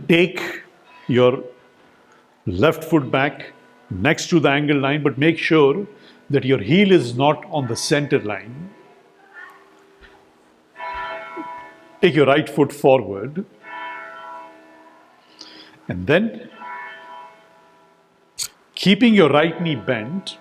take your left foot back next to the angle line, but make sure that your heel is not on the center line. Take your right foot forward, and then keeping your right knee bent,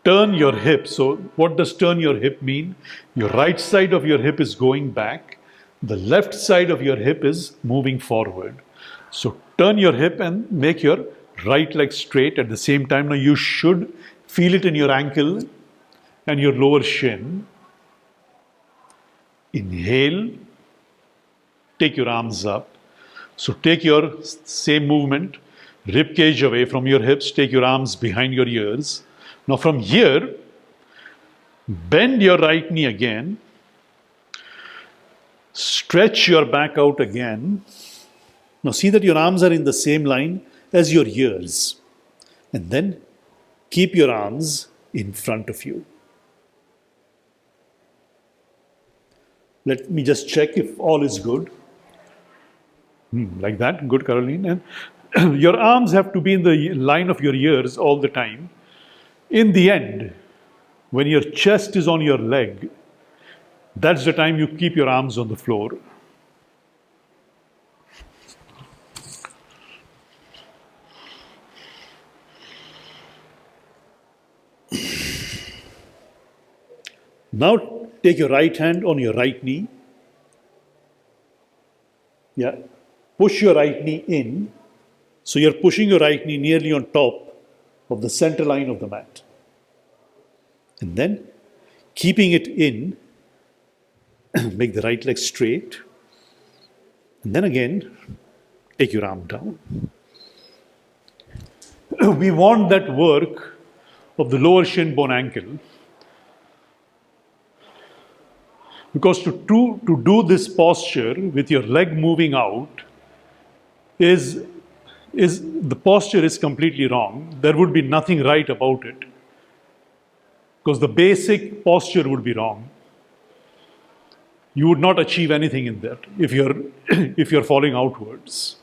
turn your hip. So what does turn your hip mean? Your right side of your hip is going back, the left side of your hip is moving forward. So turn your hip and make your right leg straight at the same time. Now you should feel it in your ankle and your lower shin. Inhale, take your arms up. So take your same movement, rib cage away from your hips, take your arms behind your ears. Now from here, bend your right knee again, stretch your back out again. Now see that your arms are in the same line as your ears. And then keep your arms in front of you. Let me just check if all is good. Like that, good, Caroline. And your arms have to be in the line of your ears all the time. In the end, when your chest is on your leg, that's the time you keep your arms on the floor. Now take your right hand on your right knee. Yeah. Push your right knee in. So you're pushing your right knee nearly on top of the center line of the mat. And then keeping it in, make the right leg straight. And then again, take your arm down. We want that work of the lower shin bone ankle. Because to do this posture with your leg moving out is the posture is completely wrong. There would be nothing right about it. Because the basic posture would be wrong. You would not achieve anything in that if you're falling outwards.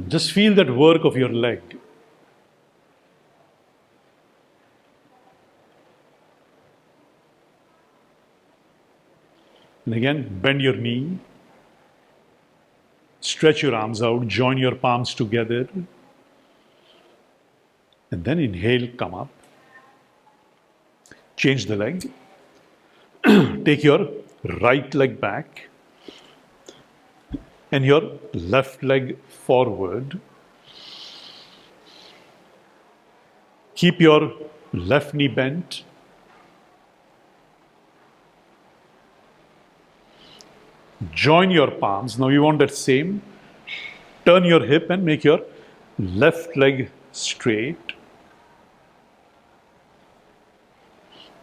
Just feel that work of your leg. And again, bend your knee. Stretch your arms out. Join your palms together. And then inhale, come up. Change the leg. Take your right leg back. And your left leg forward. Keep your left knee bent. Join your palms. Now you want that same. Turn your hip and make your left leg straight.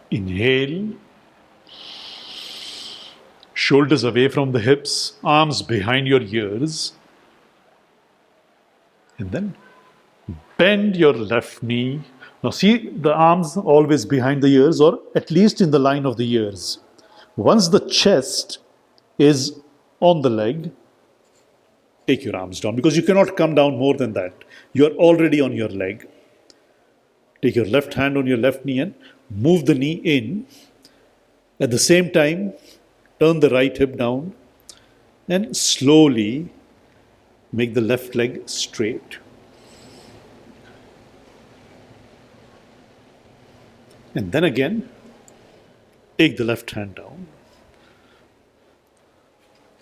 Inhale. Shoulders away from the hips, arms behind your ears. And then bend your left knee. Now see the arms always behind the ears or at least in the line of the ears. Once the chest is on the leg, take your arms down because you cannot come down more than that. You are already on your leg. Take your left hand on your left knee and move the knee in. At the same time, turn the right hip down and slowly make the left leg straight. And then again, take the left hand down.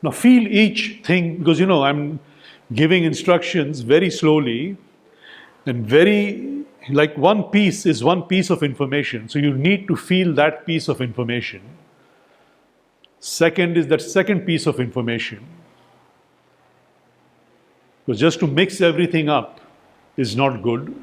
Now feel each thing, because I'm giving instructions very slowly and very, like one piece is one piece of information. So you need to feel that piece of information. Second is that second piece of information. Because just to mix everything up is not good.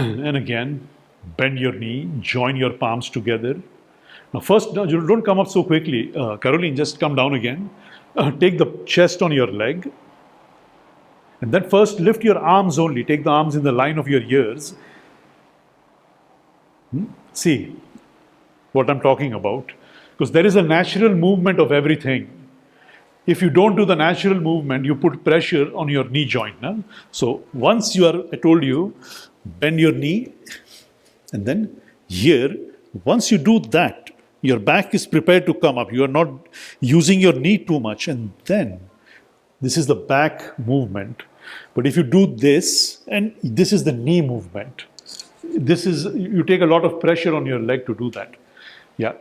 And again, bend your knee, join your palms together. Now, first, no, you don't come up so quickly. Caroline, just come down again. Take the chest on your leg. And then first lift your arms only. Take the arms in the line of your ears. See what I'm talking about. Because there is a natural movement of everything. If you don't do the natural movement, you put pressure on your knee joint. No? So once you are, I told you, bend your knee. And then here, once you do that, your back is prepared to come up. You are not using your knee too much. And then this is the back movement. But if you do this, and this is the knee movement, this is, you take a lot of pressure on your leg to do that. Yeah,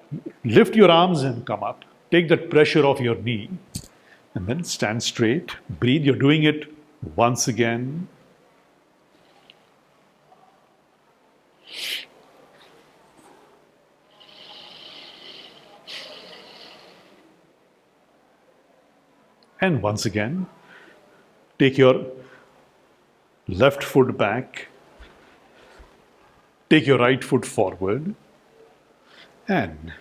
lift your arms and come up. Take that pressure off your knee and then stand straight. Breathe. You're doing it once again. And once again, take your left foot back, take your right foot forward, and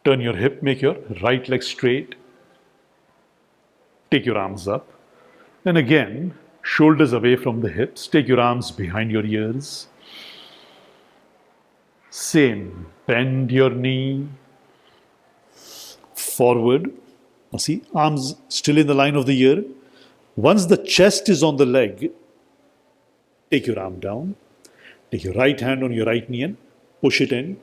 turn your hip, make your right leg straight, take your arms up, and again, shoulders away from the hips, take your arms behind your ears. Same, bend your knee, forward. Now see, arms still in the line of the ear. Once the chest is on the leg, take your arm down. Take your right hand on your right knee and push it in.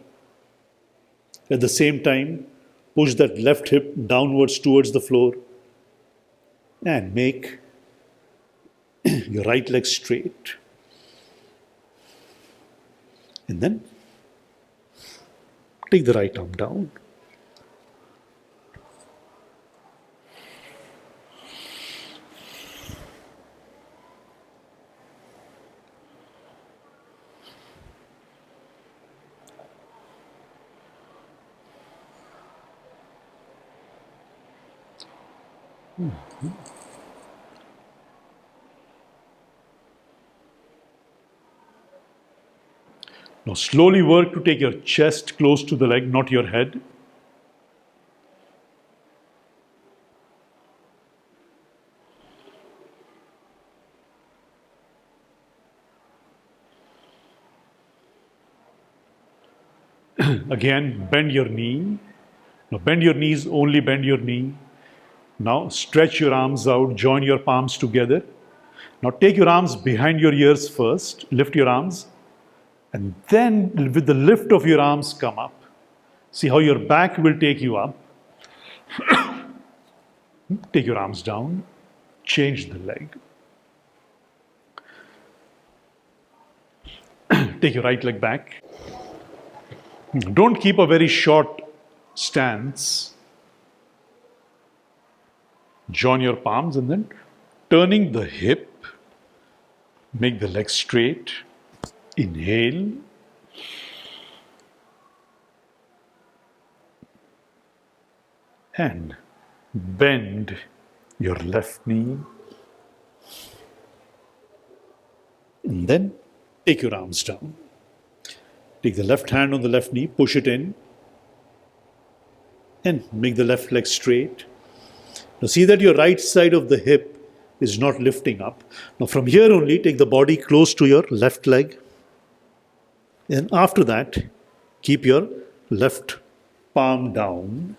At the same time, push that left hip downwards towards the floor. And make your right leg straight. And then take the right arm down. Now slowly work to take your chest close to the leg, not your head. Again, bend your knee. Now bend your knees, only bend your knee. Now stretch your arms out, join your palms together. Now take your arms behind your ears first, lift your arms, and then with the lift of your arms come up. See how your back will take you up. Take your arms down, change the leg. Take your right leg back. Don't keep a very short stance. Join your palms and then turning the hip, make the leg straight. Inhale. And bend your left knee. And then take your arms down. Take the left hand on the left knee, push it in. And make the left leg straight. Now see that your right side of the hip is not lifting up. Now from here only, take the body close to your left leg. And after that, keep your left palm down.